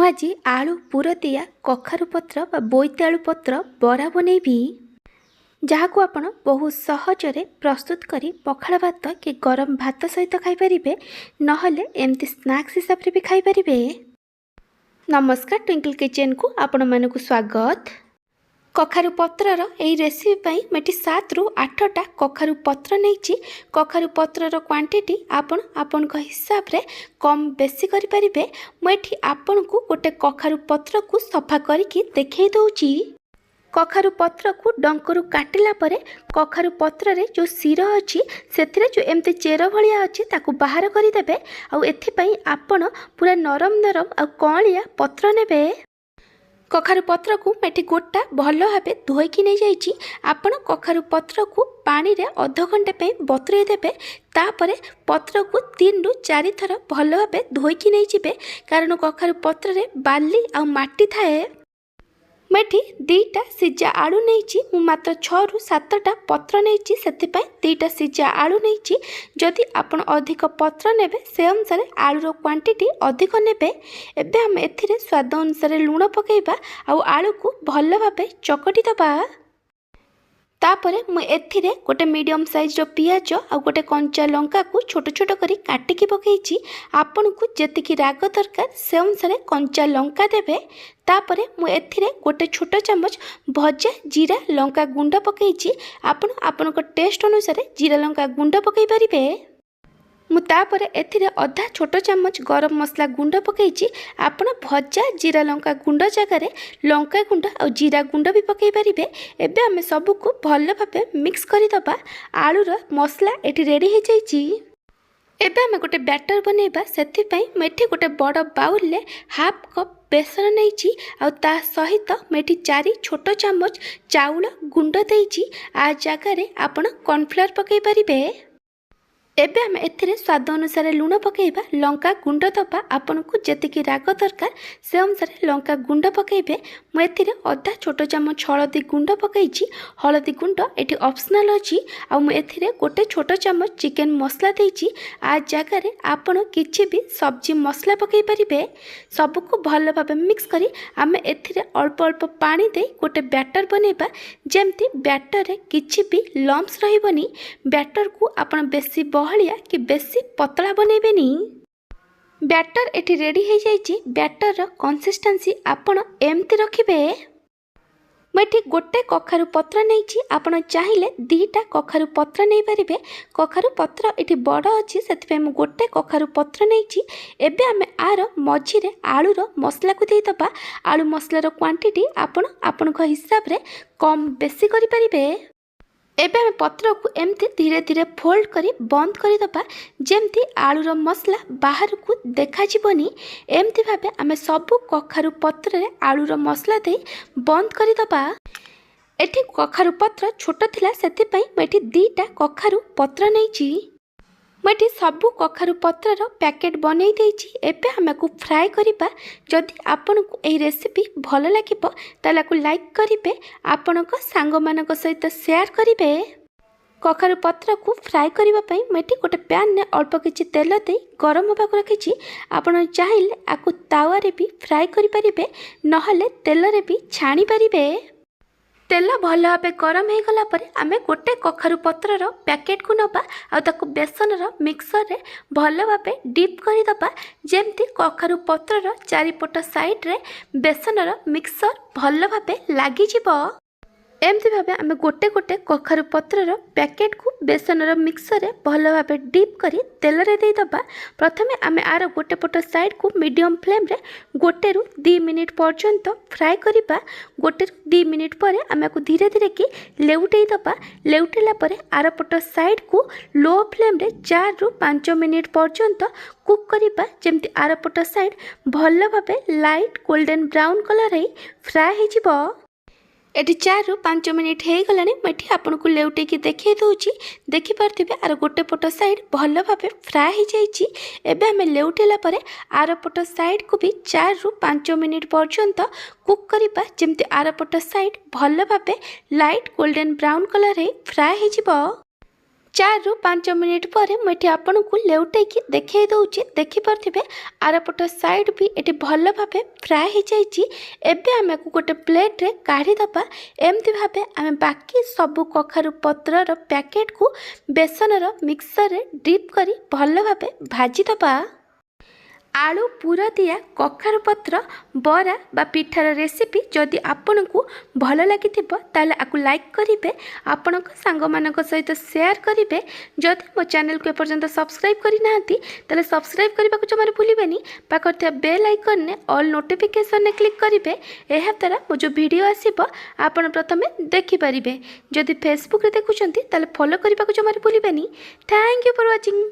आज आलू पुर दिया कखारु पत्र बा बोईतालु पत्र बरा बनैबी जहाँ को आपण बहुत सहजरे प्रस्तुत करी पखाळ भात कि गरम भात सहित खाई परिबे नहले एमती स्नैक्स हिसाब रे भी खाई परिबे। नमस्कार, ट्विंकल किचन को आपण मानकु स्वागत। कखारु पत्रर एई रेसिपी पई मेटी 7 रु 8टा कखारु पत्र नैची। कखारु पत्रर क्वांटिटी आपण आपनक हिसाब रे कम बेसी करि परिबे। मेठी आपनकु गोटे कखारु पत्र को सफा करिकि देखै दउची। कखारु पत्र को डंकरु काटिला परे कखारु पत्र रे जो सिर अछि सेथिरे जो एमते चेर भलिया अछि ताकु बाहर करि देबे। आ एथि पई आपण पूरा नरम नरम आ कॉलिया पत्र नेबे। कखारु पत्र को मेटी गोटा भल भाव धोईकी नहीं जाइए। आपण कखारु पत्र को पानी रे अध घंटे पे बतुरे देबे। तापरे पत्र को 3 रु 4 थर भल भाव धोईकी नहीं जिबे, कारण कखारु पत्र रे बाली आ माटी थाए। मेठी 2टा सिजा आलू नहीं, मु मात्र 6 रु 7टा पत्र नहीं, सेथिपाई 2टा सिजा आलू नहीं। जदि आपण अधिक पत्र नेबे से अनुसार आलूर क्वांटिटी अधिक नेबे। एबे हम एथिरे स्वाद अनुसार लूण पकेइबा आ आलू को भल भाबे चकटी दबा। तापरे मु एथिरे गोटे मीडियम साइज रो पियाज आ गोटे कंचा लंका को छोट छोट करी काटिकी पकेइची। आपन को जेतिकी राग दरकार से अनुसार कंचा लंका देबे। तापरे मु एथिरे गोटे छोट चम्मच भजा जीरा लंका गुंड पकेइची। आपण आपनको टेस्ट अनुसार जीरा लंका गुंड पकेइ परिबे। मु तापरे एथिरे अधा छोट चम्मच गरम मसला गुंड पकेइची। आपण भजा जीरा लंका गुंड जगार लंका गुंड और जीरा गुंड भी पकई पारिबे। एबे आमे सबु को भल भाबे मिक्स करि दबा। आलूर मसला एठी रेडी हो जाइची। एबे आमे गोटे बैटर बनेबा। सेथि पई मेठी गोटे बड़ बाउल ले हाफ कप बेसन नैची आ ता सहित मेठी 4 छोट चम्मच चाउल गुंड देइची। आ जगार आपण कॉर्नफ्लोर पकई पारिबे। एबे हम एथिरे स्वाद अनुसार लूण पकेइबा, लंका गुंड दबा। आपन को जेतिकी राग दरकार से अनुसार लंका गुंड पकेइबे। मु एथिरे अधा छोट चम्मच हळदी गुंड पकेइची। हळदी गुंड एठी ऑप्शनल अछि। आ मु एथिरे गोटे छोट चम्मच चिकन मसला देइची। आ जगार आपन किछि भी सब्जी मसला पकेइ परिबे। सब को भल भाबे मिक्स करी आमे एथिरे अल्प अल्प पानी दे गोटे बैटर बनेबा। जेमती बैटर रे किछि भी लम्स रहिबनी। बैटर को आपन बेसी बहलिया कि बेसी पतला बनेबेनी। बैटर एठी रेडी हो जाइए। बैटर रो कंसिस्टेंसी आपण एमती रखिबे। मेठी गोटे कखारु पत्र नहीं, आपण चाहिए 2टा कखारु पत्र नहीं पारिबे। कखारु पत्र एठी बड़ अछि, सेथिपे मु गोटे कखारु पत्र नहीं। एबे आमे आर मझिरे आलूर मसला को देई दबा। आलू मसलार क्वांटिटी आपण आपनक हिसाब रे कम बेसी करि परिबे। एबे हम पत्र को एमती धीरे धीरे फोल्ड करी बंद करी दबा। जेमती आलूर मसला बाहर को देखा जीवनी। एमती भाबे आमे सबु कखारु पत्र रे आलूर मसला दे बंद करी दबा। एठी कखारु पत्र छोट थिला, सेति पई मेठी 2टा कखारु पत्र नैची। मेठी सबु कखारु पत्रर पैकेट बनै देइची। एबे हमकु फ्राई करिबा। जदि आपनकु एई रेसिपी भल लागिबो ताला को लाइक करिबे, आपनक सांग मानक सहित शेयर करिबे। कखारु पत्र को फ्राई करिबा पई मेठी गोटे पैन ने अल्प किछि तेल दे गरम होबा को रखिछि। आपण चाहिले आकु तावा रे भी फ्राई करि परिबे, नहले तेल रे भी छाणी परिबे। तेल भल भाव गरम हो गला परे आमे गोटे कखारु पत्रर पैकेट को नबा आ ताकु बेसनर मिक्सर रे भल भाव डीप करि दबा। जेमती कखारु पत्रर चारिपट साइड रे बेसनर मिक्सर भल भाव लागि जिवो। एमती भाव आमे गोटे गोटे कखारु पत्रर पैकेट को बेसनर मिक्सर रे भल भाव डीप करी तेल रे दे दबा। प्रथमे आमे आर गोटे पट साइड को मीडियम फ्लेम रे 1 रु 2 मिनिट पर्यंत फ्राई करिबा। 1 रु 2 मिनिट परे आमे को धीरे धीरे की लेउटेई दबा। लेउटेला परे आर पट साइड को लो फ्लेम रे 4 रु 5 मिनिट पर्यंत कुक करिबा। जेमती आर पट साइड भल भाव लाइट गोल्डन ब्राउन कलर रे फ्राई हे जिवो। एटी 4 रु 5 मिनिट हो गलानी। मेठी आपनको लेउटेकी देखै दउची। देखि पारथिबे आर गोटे पट साइड भल भाबे फ्राई हो जाइची। एबे हमें लेउटेला परे आर पट साइड को भी 4 रु 5 मिनिट पर्यंत कुक करिबा। जेमती आर पट साइड भल भाबे लाइट गोल्डन ब्राउन कलर रे फ्राई हो जिवो। चार रु 5 मिनिट पर मुझे आपन को लेउटाई देखे दूची देखिपे आरपट साइड भी ये भल भाव फ्राए हो जाए। आम को गोटे प्लेट रे काढ़ीदबा एमती भाव आम बाकी सबू कखारु पत्रर पैकेट को बेसनर मिक्सर रे डिप करी भल भाव भाजीदबा। आलू पूरा दिया कखारु पत्र बरा बा पिठार रेसिपी जदि आपन को भल लगी ताले आपको लाइक करेंगे, आपण सांग मानक सहित शेयर करेंगे। जदि मो चैनल को एपर्यंत सब्सक्राइब करना ताले सब्सक्राइब करने को जमार भूलिए। पाखे बेल आइकन ने ऑल नोटिफिकेशन ने क्लिक करेंगे। यह द्वारा मो जो वीडियो आसीबो आपण प्रथम देखिपारे। जदि फेसबुक रे देखुछंती ताले फॉलो करने को जमार भूलिए। Thank you for watching.